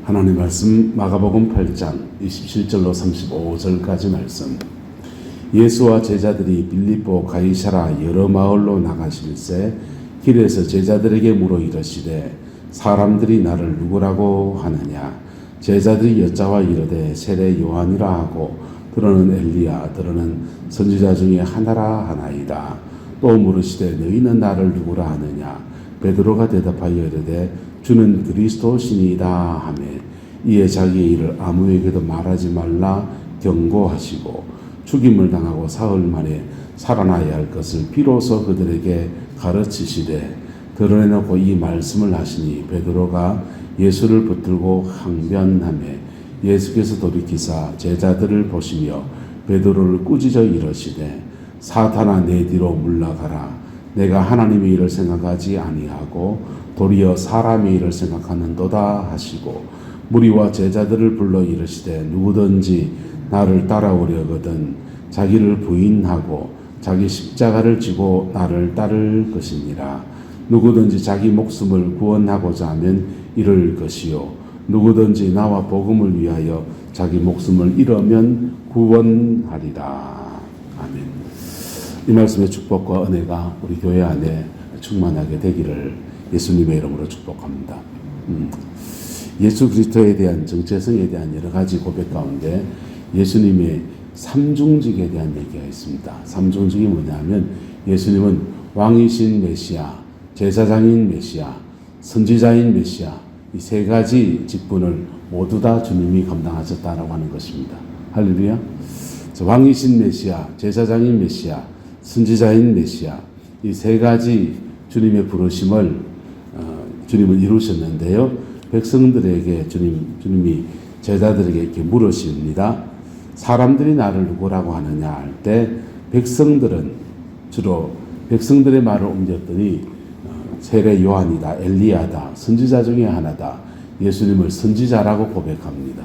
하나님 말씀 마가복음 8장 27절로 35절까지 말씀. 예수와 제자들이 빌립보 가이사라 여러 마을로 나가실새 길에서 제자들에게 물어 이르시되 사람들이 나를 누구라고 하느냐. 제자들이 여짜와 이르되 세례 요한이라 하고 들어는 엘리야 들어는 선지자 중에 하나라 하나이다. 또 물으시되 너희는 나를 누구라 하느냐. 베드로가 대답하여 이르되 주는 그리스도시니이다 하매 이에 자기의 일을 아무에게도 말하지 말라 경고하시고 죽임을 당하고 사흘 만에 살아나야 할 것을 비로소 그들에게 가르치시되 드러내놓고 이 말씀을 하시니 베드로가 예수를 붙들고 항변하매 예수께서 돌이키사 제자들을 보시며 베드로를 꾸짖어 이르시되 사탄아 내 뒤로 물러가라. 내가 하나님의 일을 생각하지 아니하고 도리어 사람의 일을 생각하는도다 하시고 무리와 제자들을 불러 이르시되 누구든지 나를 따라오려거든 자기를 부인하고 자기 십자가를 지고 나를 따를 것이니라. 누구든지 자기 목숨을 구원하고자 하면 잃을 것이요 누구든지 나와 복음을 위하여 자기 목숨을 잃으면 구원하리라. 아멘. 이 말씀의 축복과 은혜가 우리 교회 안에 충만하게 되기를 예수님의 이름으로 축복합니다. 예수 그리스도에 대한 정체성에 대한 여러 가지 고백 가운데 예수님의 삼중직에 대한 얘기가 있습니다. 삼중직이 뭐냐면 예수님은 왕이신 메시아, 제사장인 메시아, 선지자인 메시아, 이 세 가지 직분을 모두 다 주님이 감당하셨다라고 하는 것입니다. 할렐루야. 왕이신 메시아, 제사장인 메시아, 선지자인 메시아, 이 세 가지 주님의 부르심을 주님은 이루셨는데요. 백성들에게 주님이 제자들에게 이렇게 물으십니다. 사람들이 나를 누구라고 하느냐 할 때 백성들은 주로 백성들의 말을 옮겼더니 세례 요한이다, 엘리야다, 선지자 중에 하나다. 예수님을 선지자라고 고백합니다.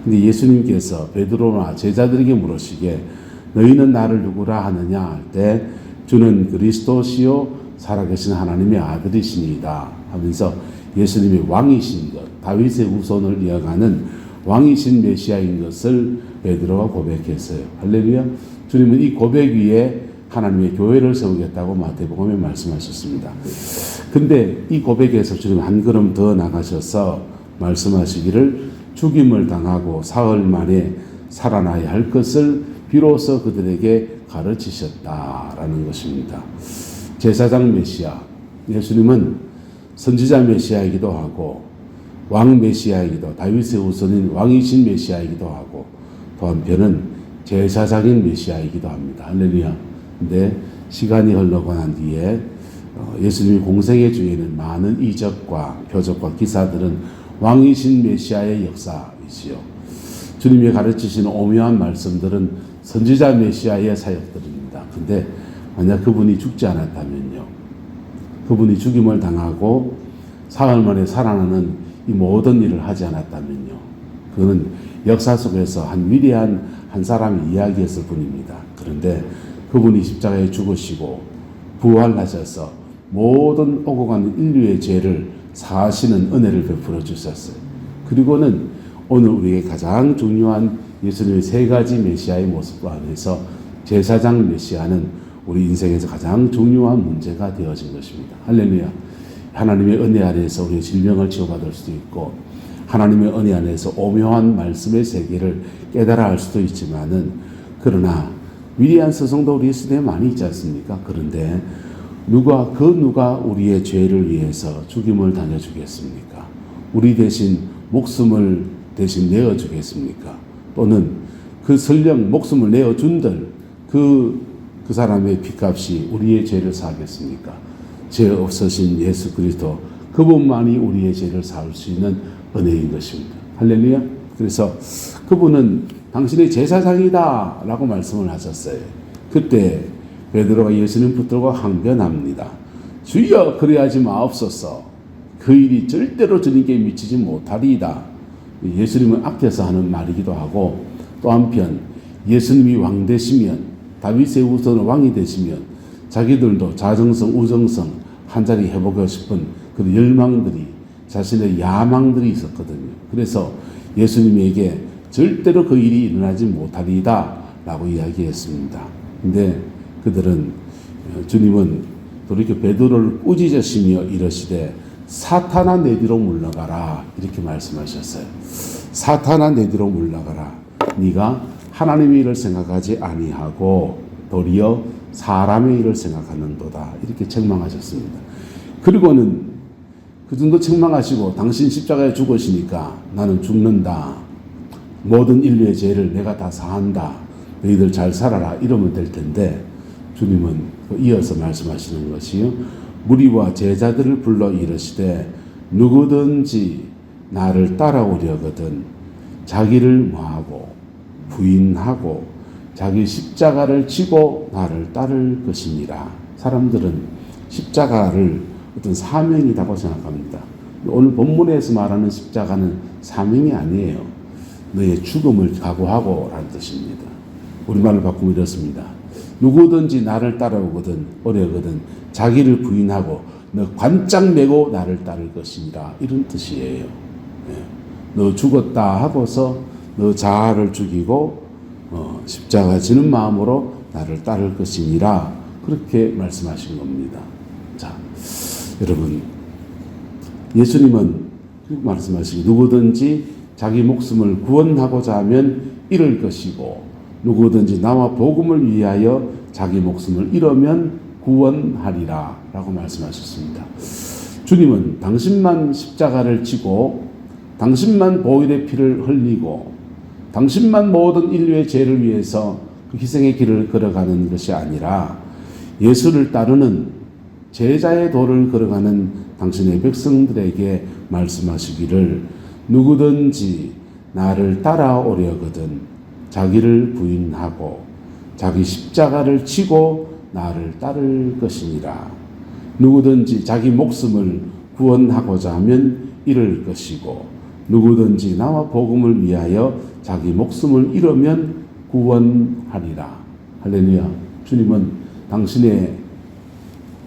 근데 예수님께서 베드로나 제자들에게 물으시기에 너희는 나를 누구라 하느냐 할 때 주는 그리스도시요 살아계신 하나님의 아들이시니이다 하면서 예수님이 왕이신 것, 다윗의 후손을 이어가는 왕이신 메시아인 것을 베드로가 고백했어요. 할렐루야. 주님은 이 고백 위에 하나님의 교회를 세우겠다고 마태복음에 말씀하셨습니다. 근데 이 고백에서 주님 한 걸음 더 나가셔서 말씀하시기를 죽임을 당하고 사흘 만에 살아나야 할 것을 비로소 그들에게 가르치셨다라는 것입니다. 제사장 메시아, 예수님은 선지자 메시아이기도 하고 왕 메시아이기도, 다윗의 후손인 왕이신 메시아이기도 하고 또 한편은 제사장인 메시아이기도 합니다. 할렐루야. 근데 시간이 흘러고 난 뒤에 예수님이 공생의 주에는 많은 이적과 표적과 기사들은 왕이신 메시아의 역사이시요. 주님이 가르치시는 오묘한 말씀들은 선지자 메시아의 사역들입니다. 근데 만약 그분이 죽지 않았다면요. 그분이 죽임을 당하고 사흘 만에 살아나는 이 모든 일을 하지 않았다면요. 그는 역사 속에서 한 위대한 한 사람이 이야기했을 뿐입니다. 그런데 그분이 십자가에 죽으시고 부활하셔서 모든 오고 가는 인류의 죄를 사하시는 은혜를 베풀어 주셨어요. 그리고는 오늘 우리에게 가장 중요한 예수님의 세 가지 메시아의 모습 안에서 제사장 메시아는 우리 인생에서 가장 중요한 문제가 되어진 것입니다. 할렐루야. 하나님의 은혜 안에서 우리의 질병을 치유받을 수도 있고 하나님의 은혜 안에서 오묘한 말씀의 세계를 깨달아 할 수도 있지만은 그러나 위대한 스승도 우리 시대에 많이 있지 않습니까? 그런데 누가 우리의 죄를 위해서 죽임을 당해주겠습니까? 우리 대신 목숨을 대신 내어주겠습니까? 또는 그 설령 목숨을 내어준들 그 사람의 피값이 우리의 죄를 사하겠습니까? 죄 없으신 예수 그리스도 그분만이 우리의 죄를 사할 수 있는 은혜인 것입니다. 할렐루야. 그래서 그분은 당신의 제사장이다 라고 말씀을 하셨어요. 그때 베드로가 예수님 붙들고 항변합니다. 주여 그래하지 마옵소서. 그 일이 절대로 주님께 미치지 못하리이다. 예수님은 앞에서 하는 말이기도 하고 또 한편 예수님이 왕 되시면 다윗의 후손은 왕이 되시면 자기들도 자정성 우정성 한자리 해보고 싶은 그 열망들이 자신의 야망들이 있었거든요. 그래서 예수님에게 절대로 그 일이 일어나지 못하리다 라고 이야기했습니다. 근데 그들은 주님은 돌이켜 베드로를 꾸짖으시며 이러시되 사탄아 내 뒤로 물러가라 이렇게 말씀하셨어요. 사탄아 내 뒤로 물러가라. 네가 하나님의 일을 생각하지 아니하고 도리어 사람의 일을 생각하는도다 이렇게 책망하셨습니다. 그리고는 그 정도 책망하시고 당신 십자가에 죽으시니까 나는 죽는다. 모든 인류의 죄를 내가 다 사한다. 너희들 잘 살아라 이러면 될 텐데 주님은 이어서 말씀하시는 것이요. 무리와 제자들을 불러 이르시되 누구든지 나를 따라오려거든 자기를 뭐하고 부인하고 자기 십자가를 지고 나를 따를 것이니라. 사람들은 십자가를 어떤 사명이라고 생각합니다. 오늘 본문에서 말하는 십자가는 사명이 아니에요. 너의 죽음을 각오하고 라는 뜻입니다. 우리말로 바꾸면 이렇습니다. 누구든지 나를 따라오거든 오려거든 자기를 부인하고 너 관짝 메고 나를 따를 것이니라 이런 뜻이에요. 너 죽었다 하고서 너 자아를 죽이고 십자가 지는 마음으로 나를 따를 것이니라 그렇게 말씀하신 겁니다. 자, 여러분 예수님은 그렇게 말씀하시기 누구든지 자기 목숨을 구원하고자 하면 잃을 것이고 누구든지 나와 복음을 위하여 자기 목숨을 잃으면 구원하리라 라고 말씀하셨습니다. 주님은 당신만 십자가를 지고 당신만 보혈의 피를 흘리고 당신만 모든 인류의 죄를 위해서 그 희생의 길을 걸어가는 것이 아니라 예수를 따르는 제자의 도를 걸어가는 당신의 백성들에게 말씀하시기를 누구든지 나를 따라오려거든 자기를 부인하고 자기 십자가를 지고 나를 따를 것이니라. 누구든지 자기 목숨을 구원하고자 하면 잃을 것이고 누구든지 나와 복음을 위하여 자기 목숨을 잃으면 구원하리라. 할렐루야. 주님은 당신의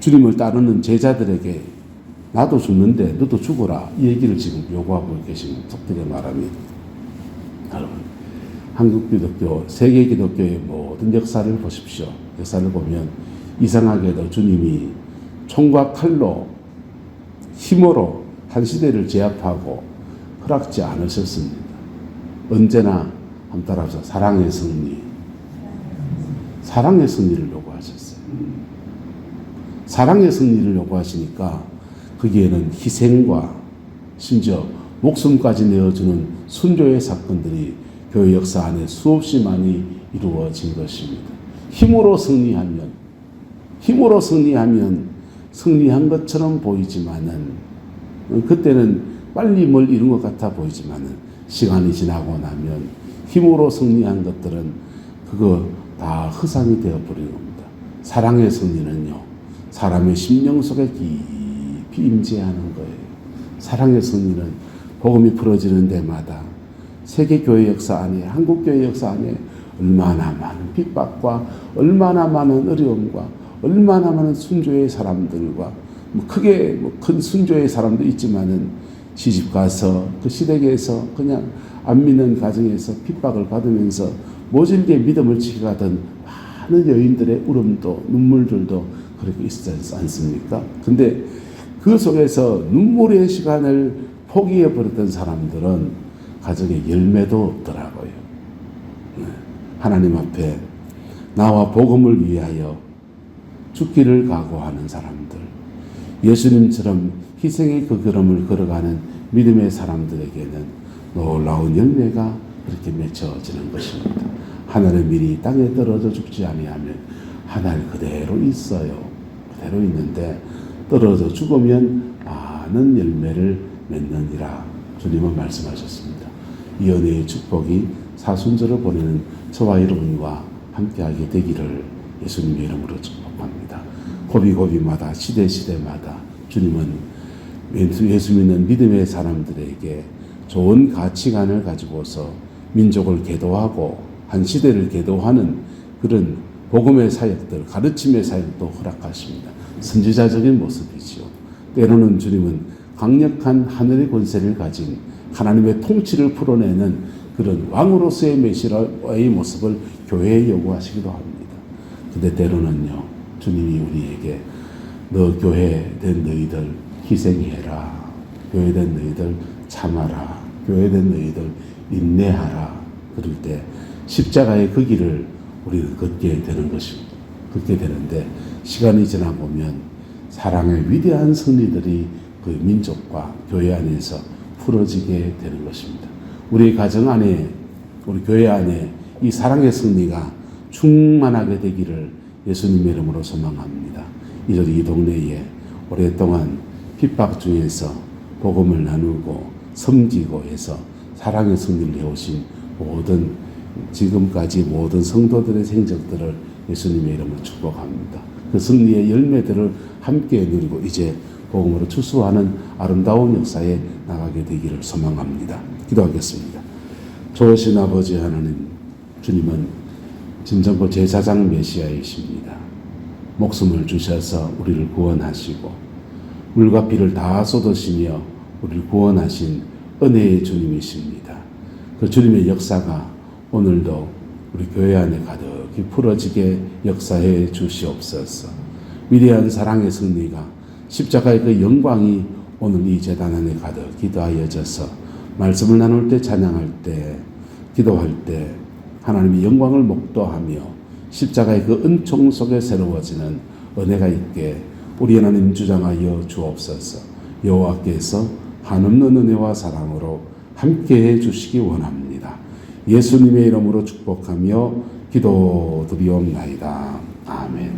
주님을 따르는 제자들에게 나도 죽는데 너도 죽어라 이 얘기를 지금 요구하고 계신 속되게 말합니다. 여러분 한국 기독교, 세계 기독교의 모든 역사를 보십시오. 역사를 보면 이상하게도 주님이 총과 칼로 힘으로 한 시대를 제압하고 허락지 않으셨습니다. 언제나 한번 따라서 사랑의 승리. 사랑의 승리를 요구하셨어요. 사랑의 승리를 요구하시니까 거기에는 희생과 심지어 목숨까지 내어주는 순교의 사건들이 교회 역사 안에 수없이 많이 이루어진 것입니다. 힘으로 승리하면 승리한 것처럼 보이지만은 그때는 빨리 뭘 이룬 것 같아 보이지만은 시간이 지나고 나면 힘으로 승리한 것들은 그거 다 허상이 되어버리는 겁니다. 사랑의 승리는요, 사람의 심령 속에 깊이 임재하는 거예요. 사랑의 승리는 복음이 풀어지는 데마다 세계교회 역사 안에, 한국교회 역사 안에 얼마나 많은 핍박과 얼마나 많은 어려움과 얼마나 많은 순교의 사람들과 크게 큰 순교의 사람도 있지만은 시집가서 그 시댁에서 그냥 안 믿는 가정에서 핍박을 받으면서 모질게 믿음을 지켜가던 많은 여인들의 울음도 눈물들도 그렇게 있지 않습니까? 근데 그 속에서 눈물의 시간을 포기해버렸던 사람들은 가정에 열매도 없더라고요. 하나님 앞에 나와 복음을 위하여 죽기를 각오하는 사람들, 예수님처럼 희생의 그 걸음을 걸어가는 믿음의 사람들에게는 놀라운 열매가 그렇게 맺혀지는 것입니다. 하늘의 밀이 땅에 떨어져 죽지 아니하면 하늘 그대로 있어요. 그대로 있는데 떨어져 죽으면 많은 열매를 맺느니라 주님은 말씀하셨습니다. 이 은혜의 축복이 사순절을 보내는 저와 여러분과 함께하게 되기를 예수님의 이름으로 축복합니다. 고비고비마다 시대시대마다 주님은 예수 믿는 믿음의 사람들에게 좋은 가치관을 가지고서 민족을 계도하고 한 시대를 계도하는 그런 복음의 사역들, 가르침의 사역도 허락하십니다. 선지자적인 모습이지요. 때로는 주님은 강력한 하늘의 권세를 가진 하나님의 통치를 풀어내는 그런 왕으로서의 메시아의 모습을 교회에 요구하시기도 합니다. 근데 때로는요, 주님이 우리에게 너 교회된 너희들 희생해라, 교회된 너희들 참아라, 교회된 너희들 인내하라, 그럴 때 십자가의 그 길을 우리는 걷게 되는 것입니다. 걷게 되는데 시간이 지나 보면 사랑의 위대한 승리들이 그 민족과 교회 안에서 풀어지게 되는 것입니다. 우리 가정 안에, 우리 교회 안에 이 사랑의 승리가 충만하게 되기를 예수님의 이름으로 소망합니다. 이들이 이 동네에 오랫동안 핍박 중에서 복음을 나누고 섬기고 해서 사랑의 승리를 해오신 모든 지금까지 모든 성도들의 생적들을 예수님의 이름으로 축복합니다. 그 승리의 열매들을 함께 누리고 이제 복음으로 추수하는 아름다운 역사에 나가게 되기를 소망합니다. 기도하겠습니다. 좋으신 아버지 하나님, 주님은 진정고 제사장 메시아이십니다. 목숨을 주셔서 우리를 구원하시고 물과 피를 다 쏟으시며 우리를 구원하신 은혜의 주님이십니다. 그 주님의 역사가 오늘도 우리 교회 안에 가득히 풀어지게 역사해 주시옵소서. 위대한 사랑의 승리가 십자가의 그 영광이 오늘 이 제단 안에 가득히 더하여져서 말씀을 나눌 때, 찬양할 때, 기도할 때 하나님의 영광을 목도하며 십자가의 그 은총 속에 새로워지는 은혜가 있게 우리 하나님 주장하여 주옵소서. 여호와께서 한없는 은혜와 사랑으로 함께해 주시기 원합니다. 예수님의 이름으로 축복하며 기도드리옵나이다. 아멘.